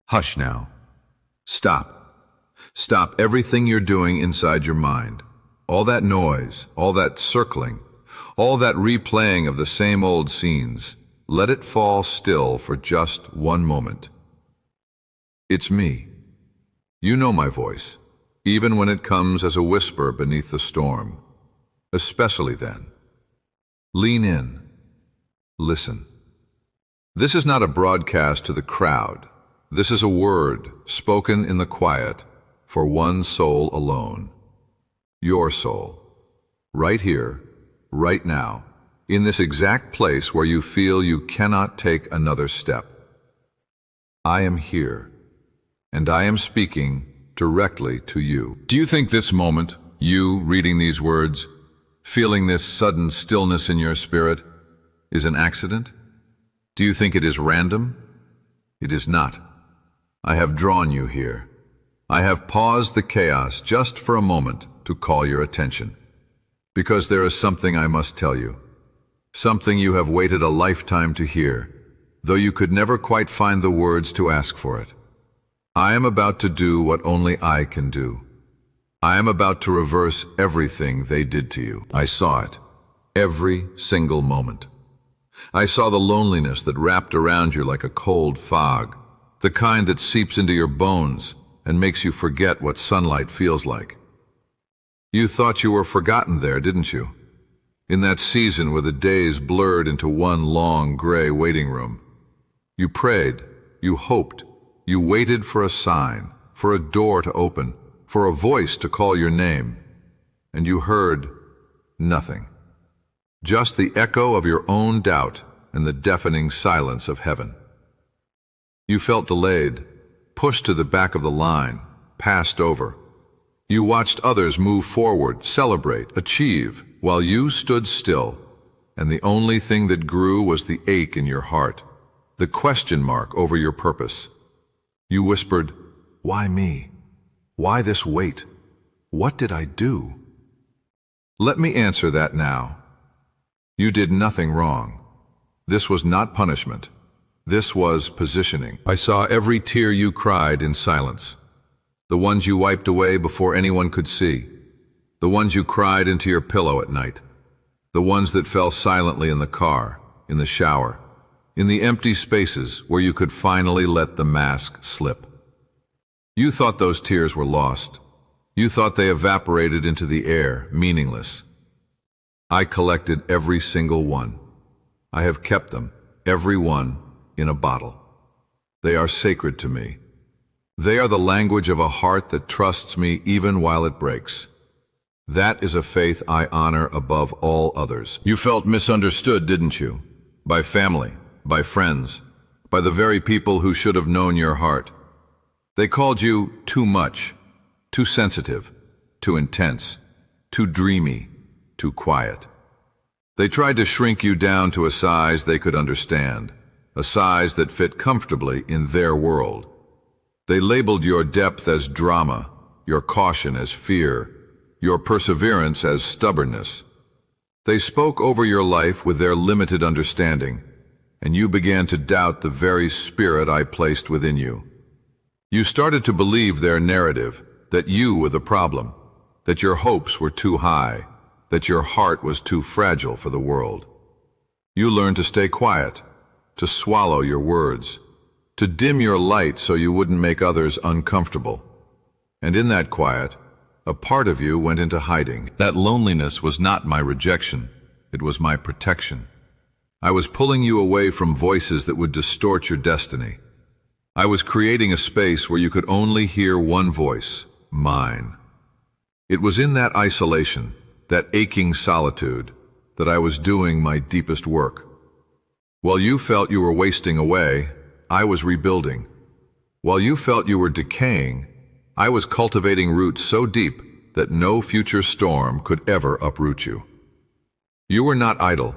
Hush now. Stop. Stop everything you're doing inside your mind. All that noise, all that circling, all that replaying of the same old scenes. Let it fall still for just one moment. It's me. You know my voice, even when it comes as a whisper beneath the storm. Especially then. Lean in. Listen. This is not a broadcast to the crowd. This is a word spoken in the quiet for one soul alone. Your soul. Right here, right now, in this exact place where you feel you cannot take another step. I am here, and I am speaking directly to you. Do you think this moment, you reading these words, feeling this sudden stillness in your spirit, is an accident? Do you think it is random? It is not. I have drawn you here. I have paused the chaos just for a moment to call your attention. Because there is something I must tell you. Something you have waited a lifetime to hear, though you could never quite find the words to ask for it. I am about to do what only I can do. I am about to reverse everything they did to you. I saw it, every single moment. I saw the loneliness that wrapped around you like a cold fog, the kind that seeps into your bones and makes you forget what sunlight feels like. You thought you were forgotten there, didn't you? In that season where the days blurred into one long gray waiting room. You prayed, you hoped, you waited for a sign, for a door to open, for a voice to call your name, and you heard nothing. Just the echo of your own doubt and the deafening silence of heaven. You felt delayed, pushed to the back of the line, passed over. You watched others move forward, celebrate, achieve, while you stood still, and the only thing that grew was the ache in your heart, the question mark over your purpose. You whispered, "Why me? Why this weight? What did I do?" Let me answer that now. You did nothing wrong. This was not punishment. This was positioning. I saw every tear you cried in silence. The ones you wiped away before anyone could see. The ones you cried into your pillow at night. The ones that fell silently in the car, in the shower, in the empty spaces where you could finally let the mask slip. You thought those tears were lost. You thought they evaporated into the air, meaningless. I collected every single one. I have kept them, every one, in a bottle. They are sacred to me. They are the language of a heart that trusts me even while it breaks. That is a faith I honor above all others. You felt misunderstood, didn't you? By family, by friends, by the very people who should have known your heart. They called you too much, too sensitive, too intense, too dreamy, too quiet. They tried to shrink you down to a size they could understand, a size that fit comfortably in their world. They labeled your depth as drama, your caution as fear, your perseverance as stubbornness. They spoke over your life with their limited understanding, and you began to doubt the very spirit I placed within you. You started to believe their narrative, that you were the problem, that your hopes were too high, that your heart was too fragile for the world. You learned to stay quiet, to swallow your words, to dim your light so you wouldn't make others uncomfortable. And in that quiet, a part of you went into hiding. That loneliness was not my rejection, it was my protection. I was pulling you away from voices that would distort your destiny. I was creating a space where you could only hear one voice, mine. It was in that isolation, that aching solitude, that I was doing my deepest work. While you felt you were wasting away, I was rebuilding. While you felt you were decaying, I was cultivating roots so deep that no future storm could ever uproot you. You were not idle.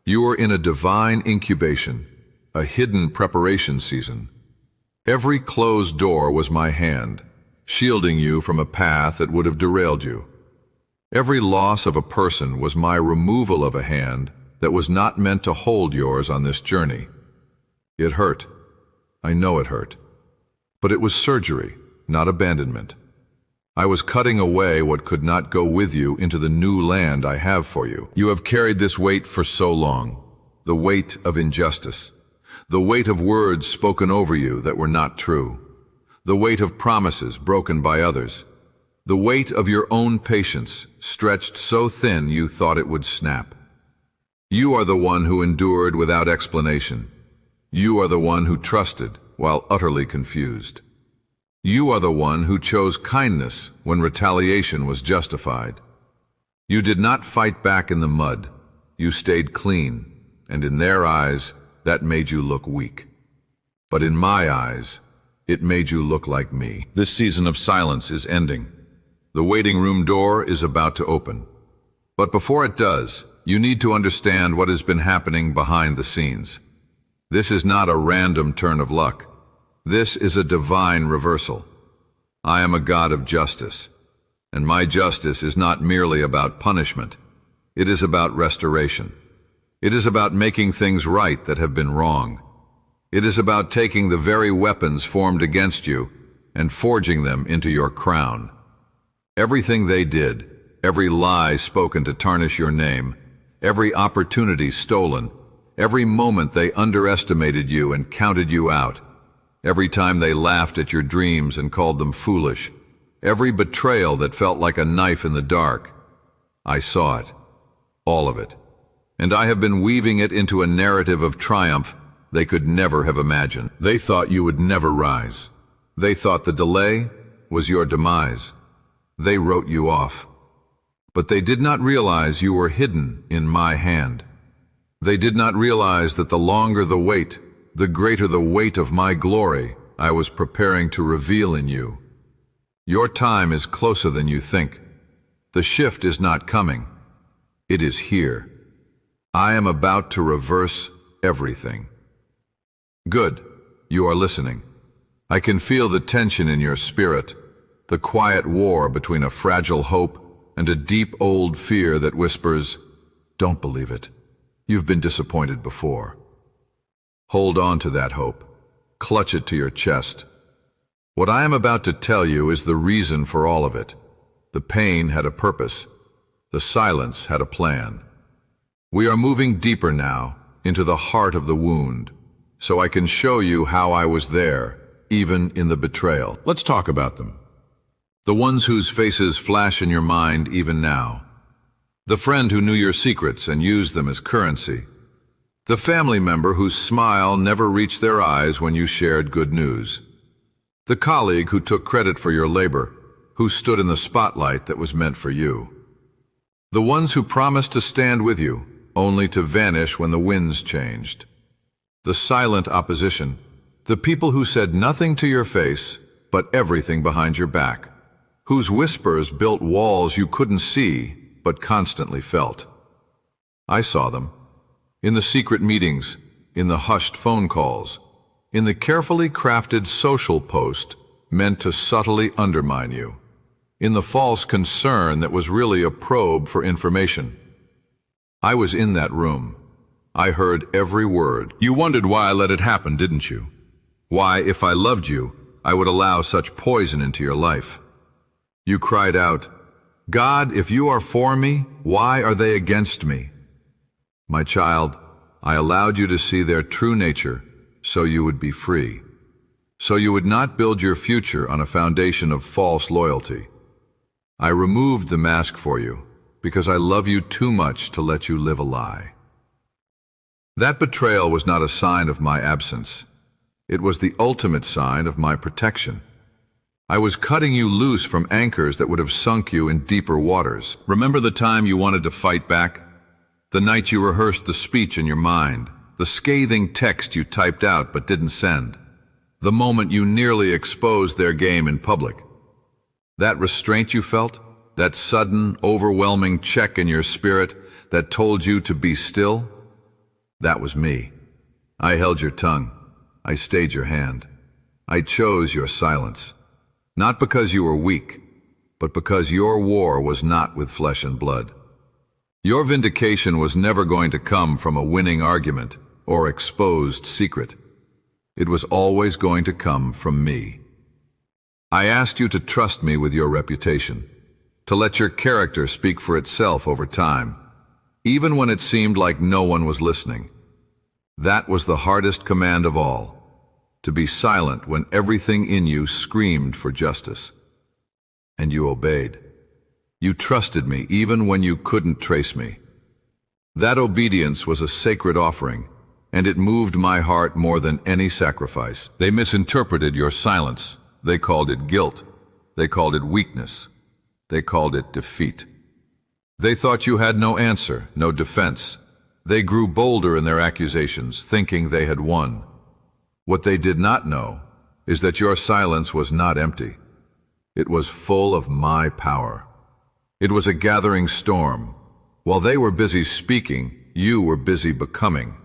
You were in a divine incubation, a hidden preparation season. Every closed door was my hand, shielding you from a path that would have derailed you. Every loss of a person was my removal of a hand that was not meant to hold yours on this journey. It hurt. I know it hurt. But it was surgery, not abandonment. I was cutting away what could not go with you into the new land I have for you. You have carried this weight for so long, the weight of injustice, the weight of words spoken over you that were not true, the weight of promises broken by others, the weight of your own patience stretched so thin you thought it would snap. You are the one who endured without explanation. You are the one who trusted while utterly confused. You are the one who chose kindness when retaliation was justified. You did not fight back in the mud. You stayed clean, and in their eyes, that made you look weak. But in my eyes, it made you look like me. This season of silence is ending. The waiting room door is about to open. But before it does, you need to understand what has been happening behind the scenes. This is not a random turn of luck. This is a divine reversal. I am a God of justice, and my justice is not merely about punishment. It is about restoration. It is about making things right that have been wrong. It is about taking the very weapons formed against you and forging them into your crown. Everything they did, every lie spoken to tarnish your name, every opportunity stolen, every moment they underestimated you and counted you out, every time they laughed at your dreams and called them foolish, every betrayal that felt like a knife in the dark. I saw it, all of it, and I have been weaving it into a narrative of triumph they could never have imagined. They thought you would never rise. They thought the delay was your demise. They wrote you off. But they did not realize you were hidden in my hand. They did not realize that the longer the wait, the greater the weight of my glory I was preparing to reveal in you. Your time is closer than you think. The shift is not coming. It is here. I am about to reverse everything. Good, you are listening. I can feel the tension in your spirit, the quiet war between a fragile hope and a deep old fear that whispers, "Don't believe it. You've been disappointed before." Hold on to that hope. Clutch it to your chest. What I am about to tell you is the reason for all of it. The pain had a purpose. The silence had a plan. We are moving deeper now, into the heart of the wound, so I can show you how I was there, even in the betrayal. Let's talk about them. The ones whose faces flash in your mind even now. The friend who knew your secrets and used them as currency. The family member whose smile never reached their eyes when you shared good news. The colleague who took credit for your labor, who stood in the spotlight that was meant for you. The ones who promised to stand with you, only to vanish when the winds changed. The silent opposition, the people who said nothing to your face, but everything behind your back, whose whispers built walls you couldn't see, but constantly felt. I saw them. In the secret meetings, in the hushed phone calls, in the carefully crafted social post meant to subtly undermine you, in the false concern that was really a probe for information. I was in that room. I heard every word. You wondered why I let it happen, didn't you? Why, if I loved you, I would allow such poison into your life. You cried out, "God, if you are for me, why are they against me?" My child, I allowed you to see their true nature so you would be free, so you would not build your future on a foundation of false loyalty. I removed the mask for you because I love you too much to let you live a lie. That betrayal was not a sign of my absence. It was the ultimate sign of my protection. I was cutting you loose from anchors that would have sunk you in deeper waters. Remember the time you wanted to fight back? The night you rehearsed the speech in your mind, the scathing text you typed out but didn't send, the moment you nearly exposed their game in public. That restraint you felt, that sudden, overwhelming check in your spirit that told you to be still, that was me. I held your tongue. I stayed your hand. I chose your silence. Not because you were weak, but because your war was not with flesh and blood. Your vindication was never going to come from a winning argument or exposed secret. It was always going to come from me. I asked you to trust me with your reputation, to let your character speak for itself over time, even when it seemed like no one was listening. That was the hardest command of all, to be silent when everything in you screamed for justice. And you obeyed. You trusted me even when you couldn't trace me. That obedience was a sacred offering, and it moved my heart more than any sacrifice. They misinterpreted your silence. They called it guilt. They called it weakness. They called it defeat. They thought you had no answer, no defense. They grew bolder in their accusations, thinking they had won. What they did not know is that your silence was not empty. It was full of my power. It was a gathering storm. While they were busy speaking, you were busy becoming.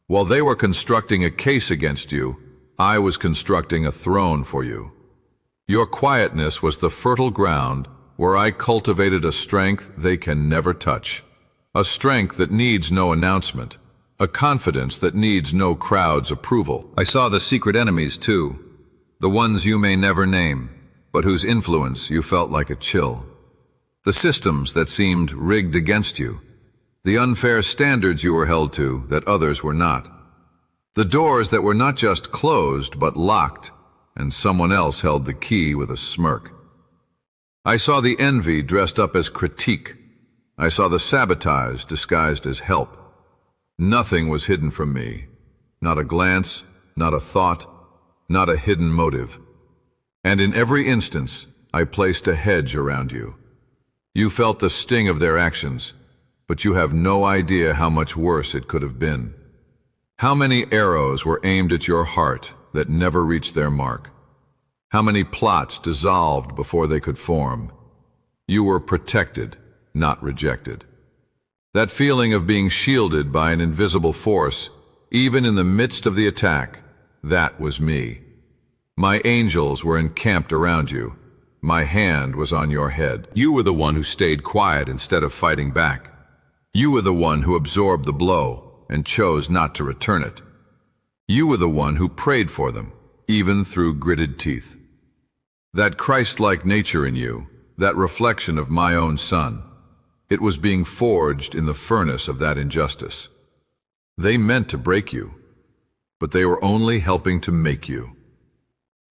While they were constructing a case against you, I was constructing a throne for you. Your quietness was the fertile ground where I cultivated a strength they can never touch. A strength that needs no announcement. A confidence that needs no crowd's approval. I saw the secret enemies too. The ones you may never name, but whose influence you felt like a chill. The systems that seemed rigged against you. The unfair standards you were held to that others were not. The doors that were not just closed but locked, and someone else held the key with a smirk. I saw the envy dressed up as critique. I saw the sabotage disguised as help. Nothing was hidden from me. Not a glance, not a thought, not a hidden motive. And in every instance, I placed a hedge around you. You felt the sting of their actions, but you have no idea how much worse it could have been. How many arrows were aimed at your heart that never reached their mark? How many plots dissolved before they could form? You were protected, not rejected. That feeling of being shielded by an invisible force, even in the midst of the attack, that was me. My angels were encamped around you. My hand was on your head. You were the one who stayed quiet instead of fighting back. You were the one who absorbed the blow and chose not to return it. You were the one who prayed for them, even through gritted teeth. That Christ-like nature in you, that reflection of my own Son, it was being forged in the furnace of that injustice. They meant to break you, but they were only helping to make you.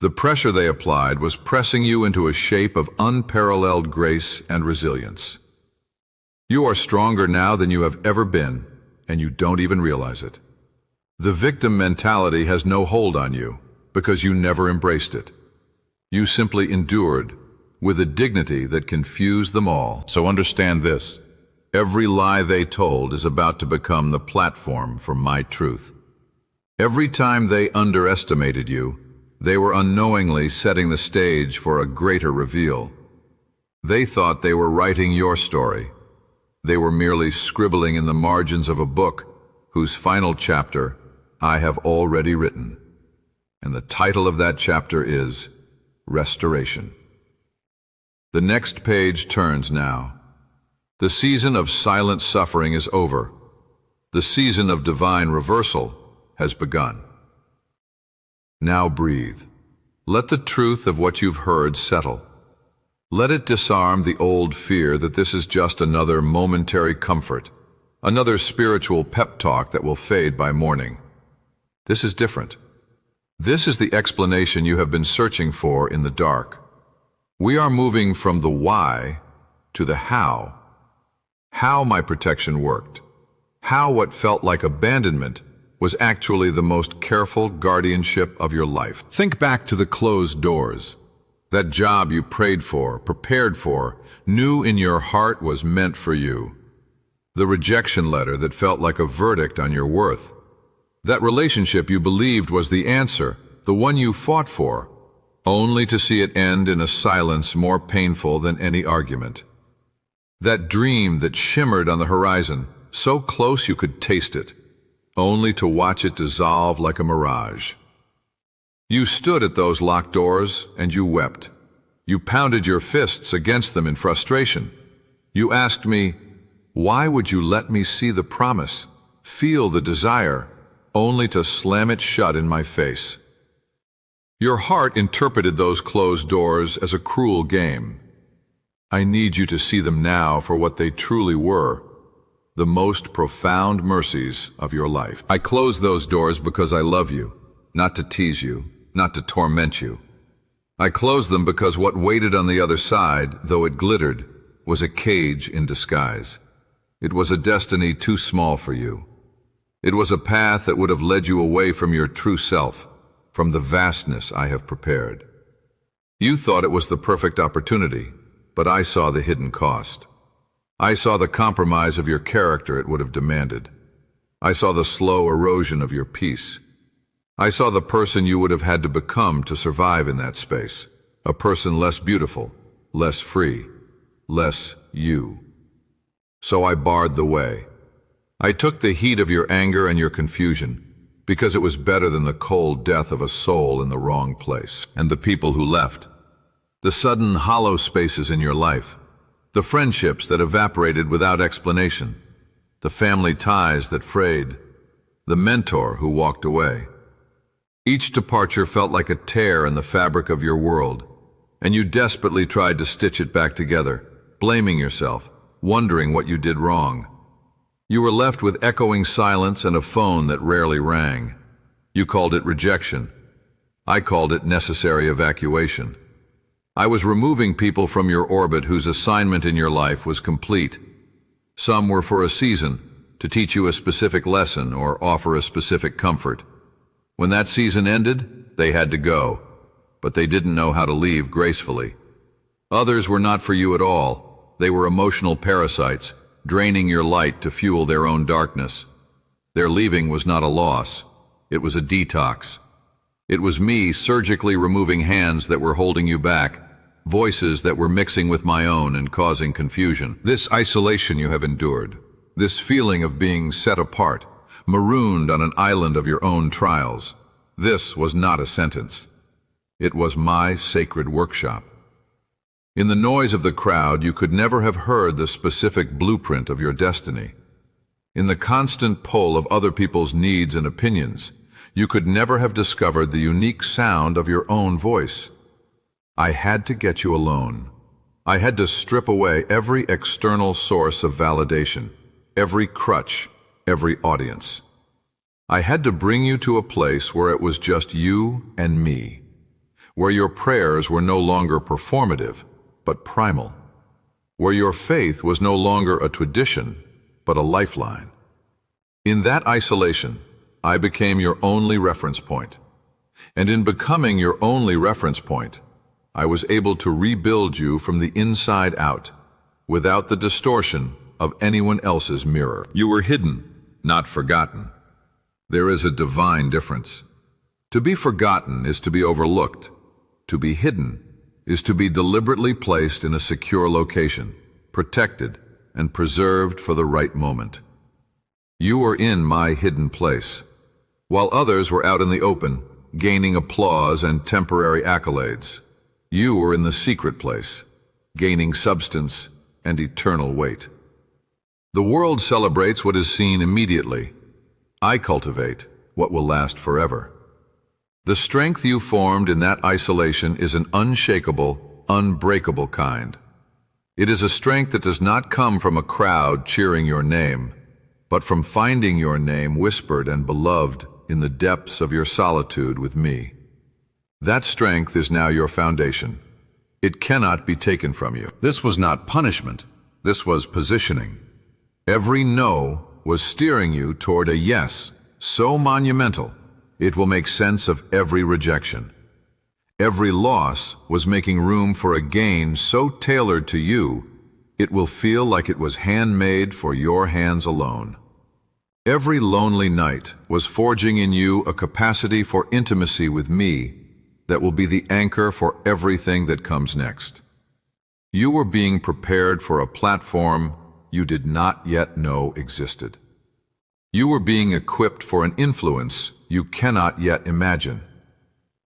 The pressure they applied was pressing you into a shape of unparalleled grace and resilience. You are stronger now than you have ever been, and you don't even realize it. The victim mentality has no hold on you because you never embraced it. You simply endured with a dignity that confused them all. So understand this. Every lie they told is about to become the platform for my truth. Every time they underestimated you, they were unknowingly setting the stage for a greater reveal. They thought they were writing your story. They were merely scribbling in the margins of a book whose final chapter I have already written. And the title of that chapter is Restoration. The next page turns now. The season of silent suffering is over. The season of divine reversal has begun. Now breathe. Let the truth of what you've heard settle. Let it disarm the old fear that this is just another momentary comfort, another spiritual pep talk that will fade by morning. This is different. This is the explanation you have been searching for in the dark. We are moving from the why to the how. How my protection worked. How what felt like abandonment was actually the most careful guardianship of your life. Think back to the closed doors. That job you prayed for, prepared for, knew in your heart was meant for you. The rejection letter that felt like a verdict on your worth. That relationship you believed was the answer, the one you fought for, only to see it end in a silence more painful than any argument. That dream that shimmered on the horizon, so close you could taste it, only to watch it dissolve like a mirage. You stood at those locked doors and you wept. You pounded your fists against them in frustration. You asked me, why would you let me see the promise, feel the desire, only to slam it shut in my face? Your heart interpreted those closed doors as a cruel game. I need you to see them now for what they truly were, the most profound mercies of your life. I closed those doors because I love you, not to tease you, not to torment you. I closed them because what waited on the other side, though it glittered, was a cage in disguise. It was a destiny too small for you. It was a path that would have led you away from your true self, from the vastness I have prepared. You thought it was the perfect opportunity, but I saw the hidden cost. I saw the compromise of your character it would have demanded. I saw the slow erosion of your peace. I saw the person you would have had to become to survive in that space, a person less beautiful, less free, less you. So I barred the way. I took the heat of your anger and your confusion, because it was better than the cold death of a soul in the wrong place. And the people who left, the sudden hollow spaces in your life, the friendships that evaporated without explanation, the family ties that frayed, the mentor who walked away. Each departure felt like a tear in the fabric of your world, and you desperately tried to stitch it back together, blaming yourself, wondering what you did wrong. You were left with echoing silence and a phone that rarely rang. You called it rejection. I called it necessary evacuation. I was removing people from your orbit whose assignment in your life was complete. Some were for a season, to teach you a specific lesson or offer a specific comfort. When that season ended, they had to go, but they didn't know how to leave gracefully. Others were not for you at all. They were emotional parasites, draining your light to fuel their own darkness. Their leaving was not a loss. It was a detox. It was me surgically removing hands that were holding you back, voices that were mixing with my own and causing confusion. This isolation you have endured, this feeling of being set apart, marooned on an island of your own trials, this was not a sentence. It was my sacred workshop. In the noise of the crowd, you could never have heard the specific blueprint of your destiny. In the constant pull of other people's needs and opinions, you could never have discovered the unique sound of your own voice. I had to get you alone. I had to strip away every external source of validation, every crutch, every audience. I had to bring you to a place where it was just you and me, where your prayers were no longer performative, but primal, where your faith was no longer a tradition, but a lifeline. In that isolation, I became your only reference point. And in becoming your only reference point, I was able to rebuild you from the inside out, without the distortion of anyone else's mirror. You were hidden, not forgotten. There is a divine difference. To be forgotten is to be overlooked. To be hidden is to be deliberately placed in a secure location, protected and preserved for the right moment. You were in my hidden place, while others were out in the open, gaining applause and temporary accolades. You were in the secret place, gaining substance and eternal weight. The world celebrates what is seen immediately. I cultivate what will last forever. The strength you formed in that isolation is an unshakable, unbreakable kind. It is a strength that does not come from a crowd cheering your name, but from finding your name whispered and beloved in the depths of your solitude with me. That strength is now your foundation. It cannot be taken from you. This was not punishment. This was positioning. Every no was steering you toward a yes, so monumental, it will make sense of every rejection. Every loss was making room for a gain so tailored to you, it will feel like it was handmade for your hands alone. Every lonely night was forging in you a capacity for intimacy with me that will be the anchor for everything that comes next. You were being prepared for a platform you did not yet know existed. You were being equipped for an influence you cannot yet imagine.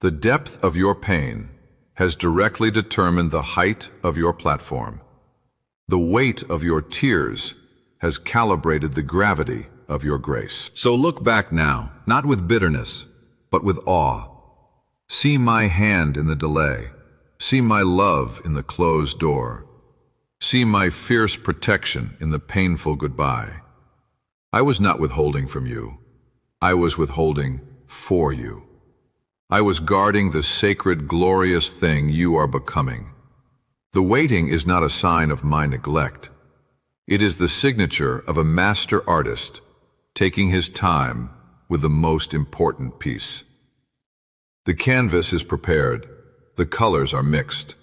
The depth of your pain has directly determined the height of your platform. The weight of your tears has calibrated the gravity of your grace. So look back now, not with bitterness, but with awe. See my hand in the delay. See my love in the closed door. See my fierce protection in the painful goodbye. I was not withholding from you. I was withholding for you. I was guarding the sacred, glorious thing you are becoming. The waiting is not a sign of my neglect. It is the signature of a master artist taking his time with the most important piece. The canvas is prepared. The colors are mixed.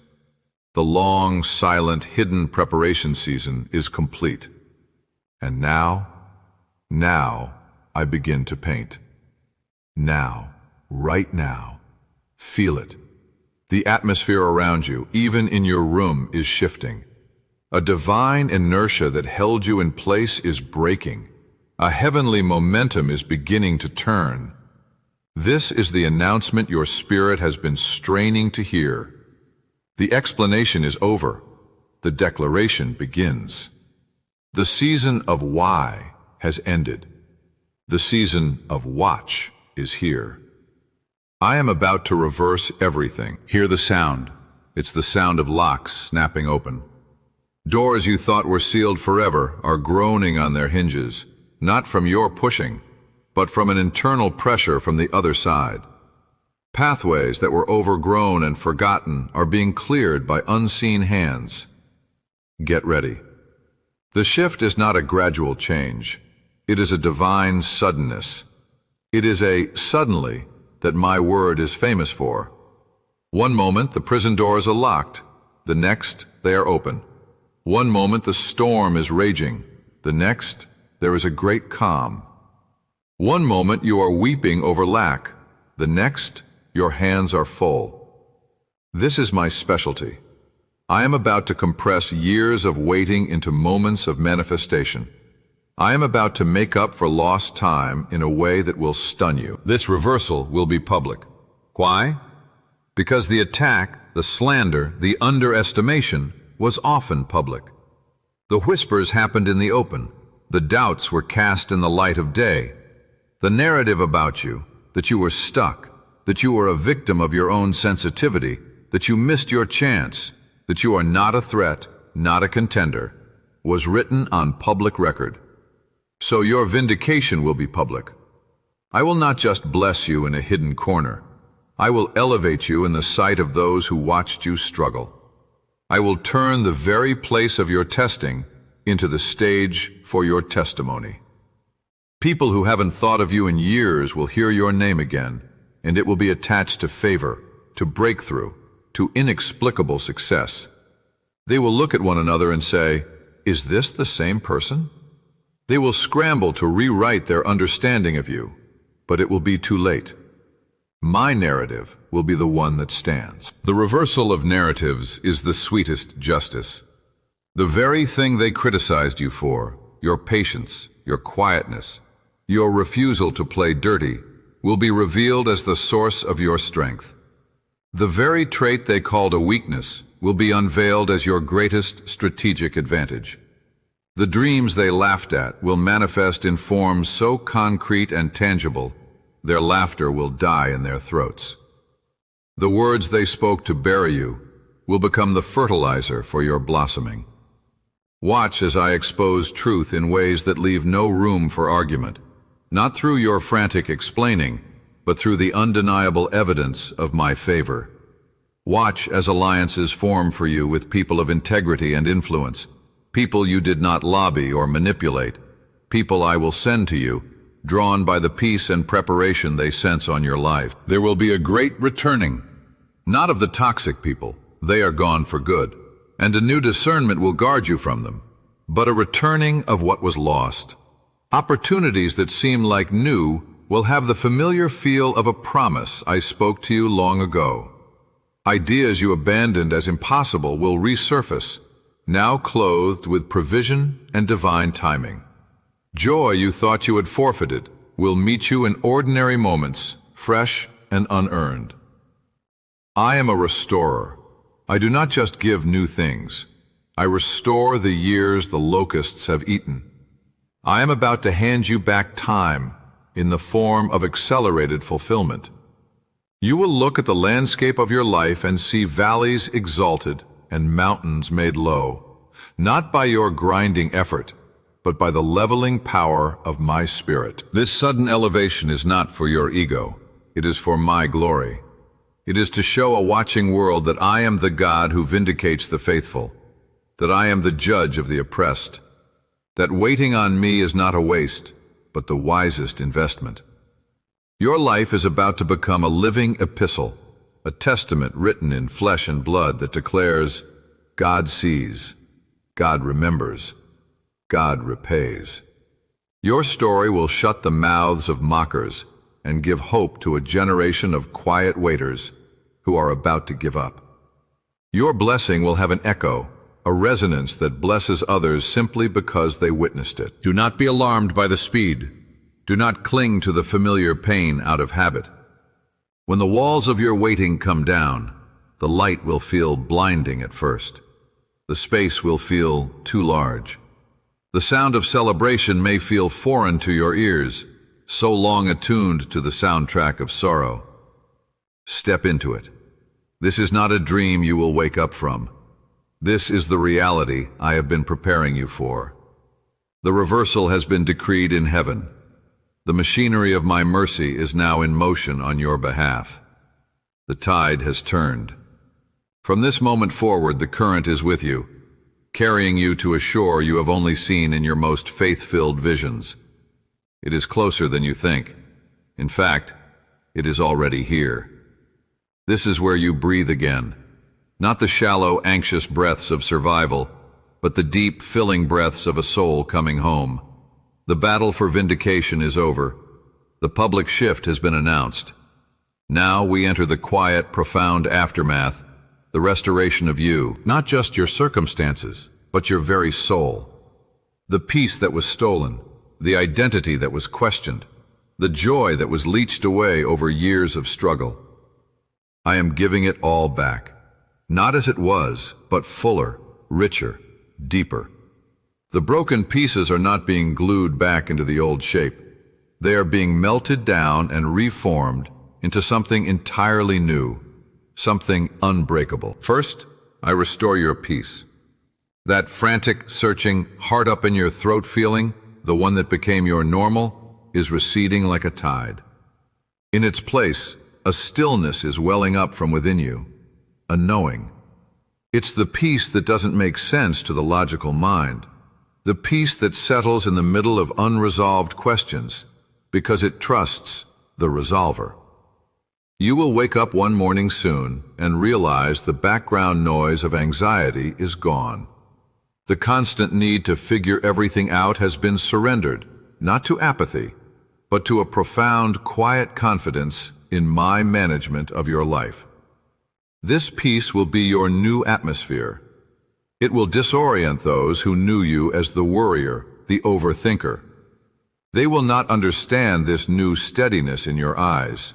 The long, silent, hidden preparation season is complete. And now I begin to paint. Now, right now, feel it. The atmosphere around you, even in your room, is shifting. A divine inertia that held you in place is breaking. A heavenly momentum is beginning to turn. This is the announcement your spirit has been straining to hear. The explanation is over. The declaration begins. The season of why has ended. The season of watch is here. I am about to reverse everything. Hear the sound. It's the sound of locks snapping open. Doors you thought were sealed forever are groaning on their hinges, not from your pushing, but from an internal pressure from the other side. Pathways that were overgrown and forgotten are being cleared by unseen hands. Get ready. The shift is not a gradual change. It is a divine suddenness. It is a suddenly that my word is famous for. One moment the prison doors are locked, the next they are open. One moment the storm is raging, the next there is a great calm. One moment you are weeping over lack, the next your hands are full. This is my specialty. I am about to compress years of waiting into moments of manifestation. I am about to make up for lost time in a way that will stun you. This reversal will be public. Why? Because the attack, the slander, the underestimation was often public. The whispers happened in the open. The doubts were cast in the light of day. The narrative about you, that you were stuck, that you were a victim of your own sensitivity, that you missed your chance, that you are not a threat, not a contender, was written on public record. So your vindication will be public. I will not just bless you in a hidden corner. I will elevate you in the sight of those who watched you struggle. I will turn the very place of your testing into the stage for your testimony. People who haven't thought of you in years will hear your name again, and it will be attached to favor, to breakthrough, to inexplicable success. They will look at one another and say, "Is this the same person?" They will scramble to rewrite their understanding of you, but it will be too late. My narrative will be the one that stands. The reversal of narratives is the sweetest justice. The very thing they criticized you for, your patience, your quietness, your refusal to play dirty, will be revealed as the source of your strength. The very trait they called a weakness will be unveiled as your greatest strategic advantage. The dreams they laughed at will manifest in forms so concrete and tangible, their laughter will die in their throats. The words they spoke to bury you will become the fertilizer for your blossoming. Watch as I expose truth in ways that leave no room for argument, not through your frantic explaining, but through the undeniable evidence of my favor. Watch as alliances form for you with people of integrity and influence, people you did not lobby or manipulate, people I will send to you, drawn by the peace and preparation they sense on your life. There will be a great returning, not of the toxic people, they are gone for good, and a new discernment will guard you from them, but a returning of what was lost. Opportunities that seem like new will have the familiar feel of a promise I spoke to you long ago. Ideas you abandoned as impossible will resurface, now clothed with provision and divine timing. Joy you thought you had forfeited will meet you in ordinary moments, fresh and unearned. I am a restorer. I do not just give new things. I restore the years the locusts have eaten. I am about to hand you back time in the form of accelerated fulfillment. You will look at the landscape of your life and see valleys exalted and mountains made low, not by your grinding effort, but by the leveling power of my Spirit. This sudden elevation is not for your ego. It is for my glory. It is to show a watching world that I am the God who vindicates the faithful, that I am the judge of the oppressed, that waiting on me is not a waste, but the wisest investment. Your life is about to become a living epistle, a testament written in flesh and blood that declares, God sees, God remembers, God repays. Your story will shut the mouths of mockers and give hope to a generation of quiet waiters who are about to give up. Your blessing will have an echo, a resonance that blesses others simply because they witnessed it. Do not be alarmed by the speed. Do not cling to the familiar pain out of habit. When the walls of your waiting come down, the light will feel blinding at first. The space will feel too large. The sound of celebration may feel foreign to your ears, so long attuned to the soundtrack of sorrow. Step into it. This is not a dream you will wake up from. This is the reality I have been preparing you for. The reversal has been decreed in heaven. The machinery of my mercy is now in motion on your behalf. The tide has turned. From this moment forward, the current is with you, carrying you to a shore you have only seen in your most faith-filled visions. It is closer than you think. In fact, it is already here. This is where you breathe again, not the shallow, anxious breaths of survival, but the deep, filling breaths of a soul coming home. The battle for vindication is over. The public shift has been announced. Now we enter the quiet, profound aftermath, the restoration of you, not just your circumstances, but your very soul. The peace that was stolen, the identity that was questioned, the joy that was leached away over years of struggle. I am giving it all back, not as it was, but fuller, richer, deeper. The broken pieces are not being glued back into the old shape. They are being melted down and reformed into something entirely new, something unbreakable. First, I restore your peace. That frantic, searching, heart up in your throat feeling, the one that became your normal, is receding like a tide. In its place, a stillness is welling up from within you, a knowing. It's the peace that doesn't make sense to the logical mind, the peace that settles in the middle of unresolved questions because it trusts the resolver. You will wake up one morning soon and realize the background noise of anxiety is gone. The constant need to figure everything out has been surrendered, not to apathy, but to a profound, quiet confidence in my management of your life. This peace will be your new atmosphere. It will disorient those who knew you as the worrier, the overthinker. They will not understand this new steadiness in your eyes.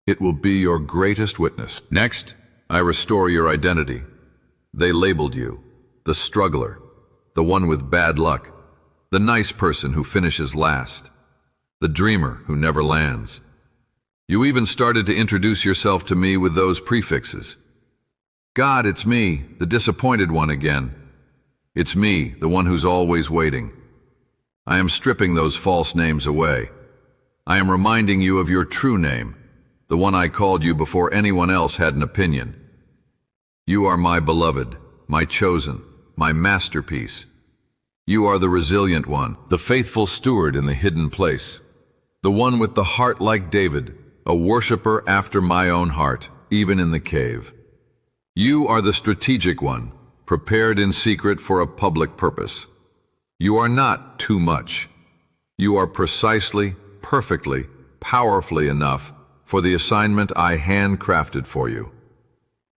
It will be your greatest witness. Next, I restore your identity. They labeled you, the struggler, the one with bad luck, the nice person who finishes last, the dreamer who never lands. You even started to introduce yourself to me with those prefixes. God, it's me, the disappointed one again. It's me, the one who's always waiting. I am stripping those false names away. I am reminding you of your true name, the one I called you before anyone else had an opinion. You are my beloved, my chosen, my masterpiece. You are the resilient one, the faithful steward in the hidden place, the one with the heart like David, a worshiper after my own heart, even in the cave. You are the strategic one, prepared in secret for a public purpose. You are not too much. You are precisely, perfectly, powerfully enough for the assignment I handcrafted for you.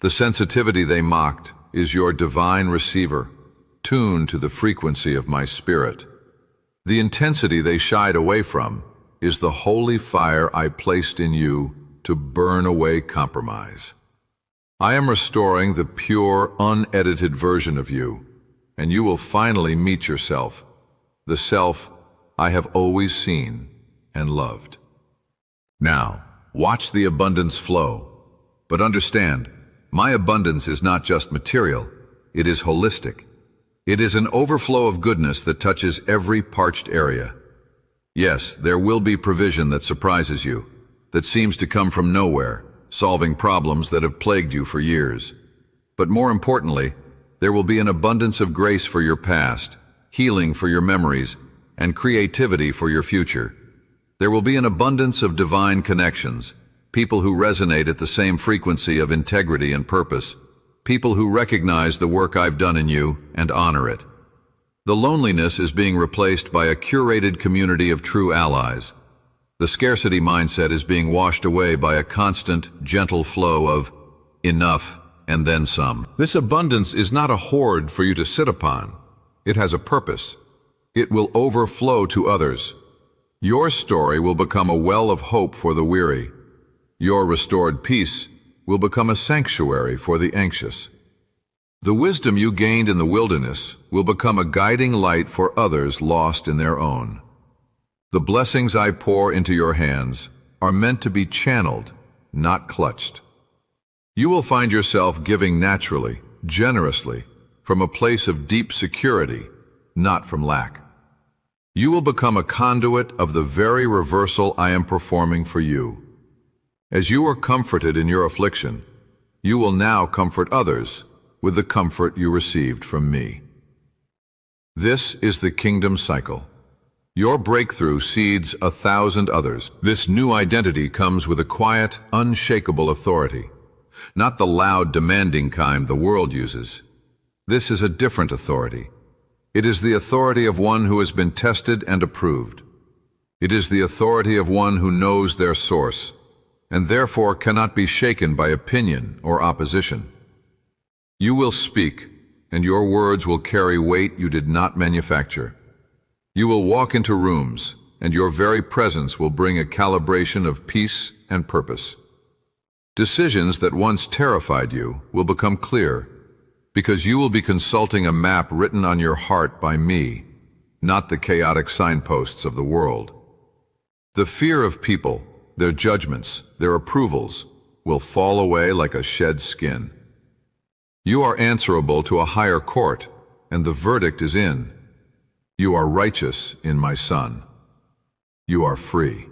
The sensitivity they mocked is your divine receiver, tuned to the frequency of my spirit. The intensity they shied away from is the holy fire I placed in you to burn away compromise. I am restoring the pure, unedited version of you, and you will finally meet yourself, the self I have always seen and loved. Now, Watch the abundance flow. But understand, my abundance is not just material, it is holistic. It is an overflow of goodness that touches every parched area. Yes, there will be provision that surprises you, that seems to come from nowhere, solving problems that have plagued you for years. But more importantly, there will be an abundance of grace for your past, healing for your memories, and creativity for your future. There will be an abundance of divine connections, people who resonate at the same frequency of integrity and purpose, people who recognize the work I've done in you and honor it. The loneliness is being replaced by a curated community of true allies. The scarcity mindset is being washed away by a constant, gentle flow of enough and then some. This abundance is not a hoard for you to sit upon. It has a purpose. It will overflow to others. Your story will become a well of hope for the weary. Your restored peace will become a sanctuary for the anxious. The wisdom you gained in the wilderness will become a guiding light for others lost in their own. The blessings I pour into your hands are meant to be channeled, not clutched. You will find yourself giving naturally, generously, from a place of deep security, not from lack. You will become a conduit of the very reversal I am performing for you. As you are comforted in your affliction, you will now comfort others with the comfort you received from me. This is the kingdom cycle. Your breakthrough seeds 1,000 others. This new identity comes with a quiet, unshakable authority, not the loud, demanding kind the world uses. This is a different authority. It is the authority of one who has been tested and approved. It is the authority of one who knows their source, and therefore cannot be shaken by opinion or opposition. You will speak, and your words will carry weight you did not manufacture. You will walk into rooms, and your very presence will bring a calibration of peace and purpose. Decisions that once terrified you will become clear, because you will be consulting a map written on your heart by me, not the chaotic signposts of the world. The fear of people, their judgments, their approvals, will fall away like a shed skin. You are answerable to a higher court, and the verdict is in. You are righteous in my Son. You are free.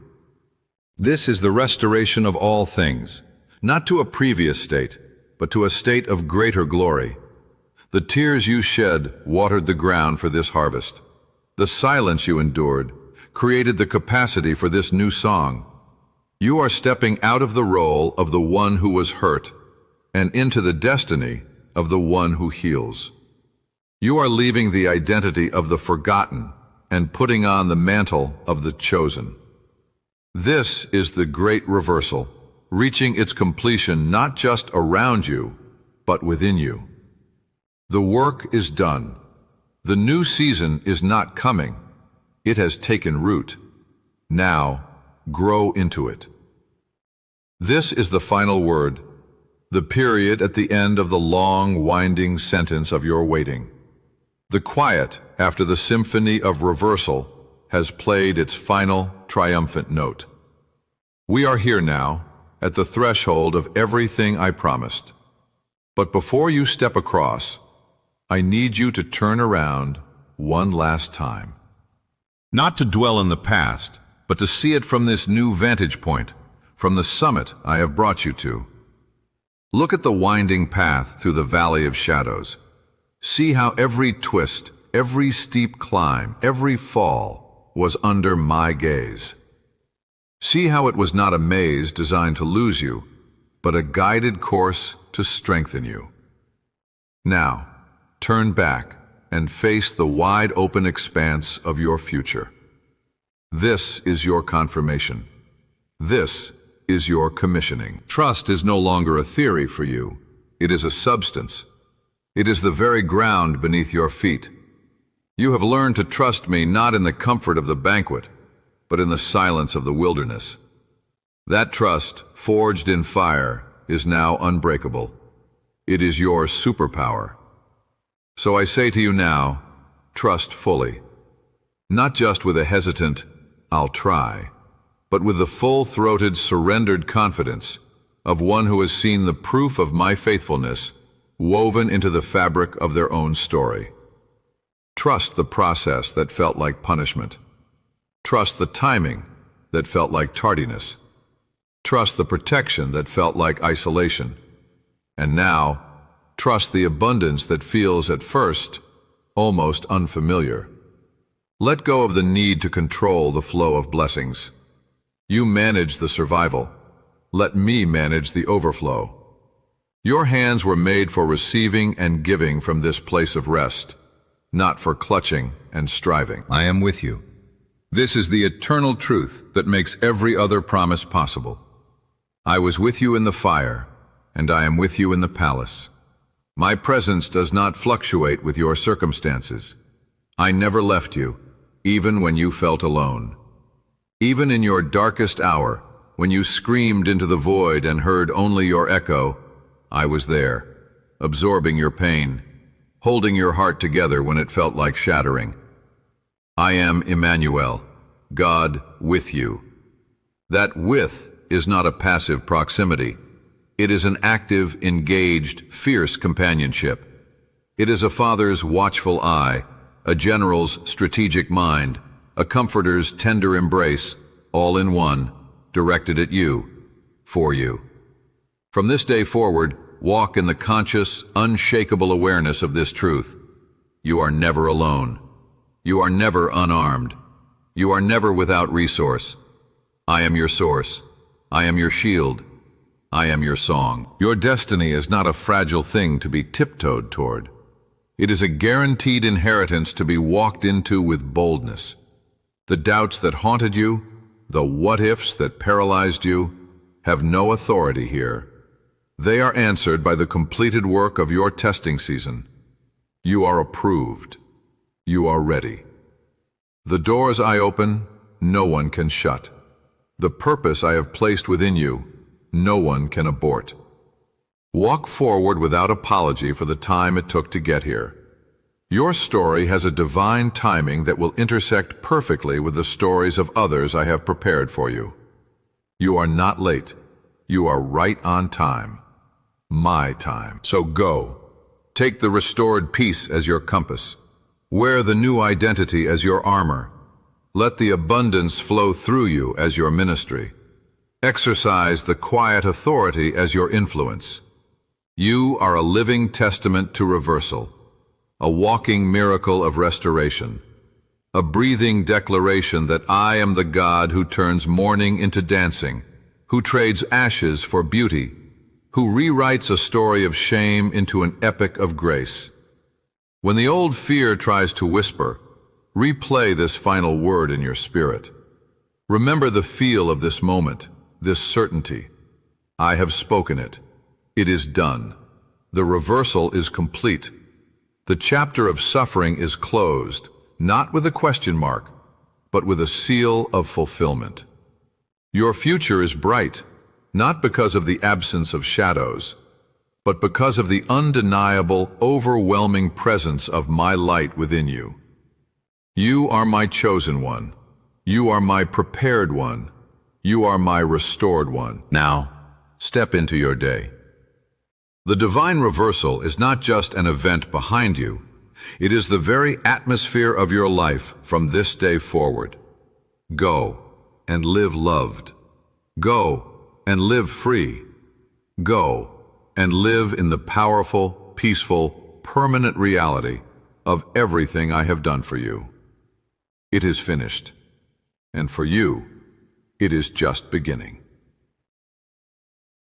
This is the restoration of all things, not to a previous state, but to a state of greater glory. The tears you shed watered the ground for this harvest. The silence you endured created the capacity for this new song. You are stepping out of the role of the one who was hurt and into the destiny of the one who heals. You are leaving the identity of the forgotten and putting on the mantle of the chosen. This is the great reversal, reaching its completion not just around you, but within you. The work is done. The new season is not coming. It has taken root. Now, grow into it. This is the final word, the period at the end of the long, winding sentence of your waiting. The quiet after the symphony of reversal has played its final, triumphant note. We are here now, at the threshold of everything I promised. But before you step across, I need you to turn around one last time. Not to dwell in the past, but to see it from this new vantage point, from the summit I have brought you to. Look at the winding path through the valley of shadows. See how every twist, every steep climb, every fall was under my gaze. See how it was not a maze designed to lose you, but a guided course to strengthen you. Now, turn back and face the wide open expanse of your future. This is your confirmation. This is your commissioning. Trust is no longer a theory for you. It is a substance. It is the very ground beneath your feet. You have learned to trust me not in the comfort of the banquet, but in the silence of the wilderness. That trust, forged in fire, is now unbreakable. It is your superpower. So I say to you now, trust fully. Not just with a hesitant, I'll try, but with the full-throated, surrendered confidence of one who has seen the proof of my faithfulness woven into the fabric of their own story. Trust the process that felt like punishment. Trust the timing that felt like tardiness. Trust the protection that felt like isolation. And now, trust the abundance that feels at first almost unfamiliar. Let go of the need to control the flow of blessings. You manage the survival. Let me manage the overflow. Your hands were made for receiving and giving from this place of rest, not for clutching and striving. I am with you. This is the eternal truth that makes every other promise possible. I was with you in the fire, and I am with you in the palace. My presence does not fluctuate with your circumstances. I never left you, even when you felt alone. Even in your darkest hour, when you screamed into the void and heard only your echo, I was there, absorbing your pain, holding your heart together when it felt like shattering. I am Emmanuel, God with you. That with is not a passive proximity. It is an active, engaged, fierce companionship. It is a father's watchful eye, a general's strategic mind, a comforter's tender embrace, all in one, directed at you, for you. From this day forward, walk in the conscious, unshakable awareness of this truth. You are never alone. You are never unarmed. You are never without resource. I am your source. I am your shield. I am your song. Your destiny is not a fragile thing to be tiptoed toward. It is a guaranteed inheritance to be walked into with boldness. The doubts that haunted you, the what-ifs that paralyzed you, have no authority here. They are answered by the completed work of your testing season. You are approved. You are ready. The doors I open, no one can shut. The purpose I have placed within you, no one can abort. Walk forward without apology for the time it took to get here. Your story has a divine timing that will intersect perfectly with the stories of others I have prepared for you. You are not late. You are right on time. My time. So go. Take the restored peace as your compass. Wear the new identity as your armor. Let the abundance flow through you as your ministry. Exercise the quiet authority as your influence. You are a living testament to reversal, a walking miracle of restoration, a breathing declaration that I am the God who turns mourning into dancing, who trades ashes for beauty, who rewrites a story of shame into an epic of grace. When the old fear tries to whisper, replay this final word in your spirit. Remember the feel of this moment, this certainty. I have spoken it. It is done. The reversal is complete. The chapter of suffering is closed, not with a question mark, but with a seal of fulfillment. Your future is bright, not because of the absence of shadows, but because of the undeniable, overwhelming presence of my light within you. You are my chosen one. You are my prepared one. You are my restored one. Now, step into your day. The divine reversal is not just an event behind you. It is the very atmosphere of your life from this day forward. Go and live loved. Go and live free. Go and live in the powerful, peaceful, permanent reality of everything I have done for you. It is finished. And for you, it is just beginning.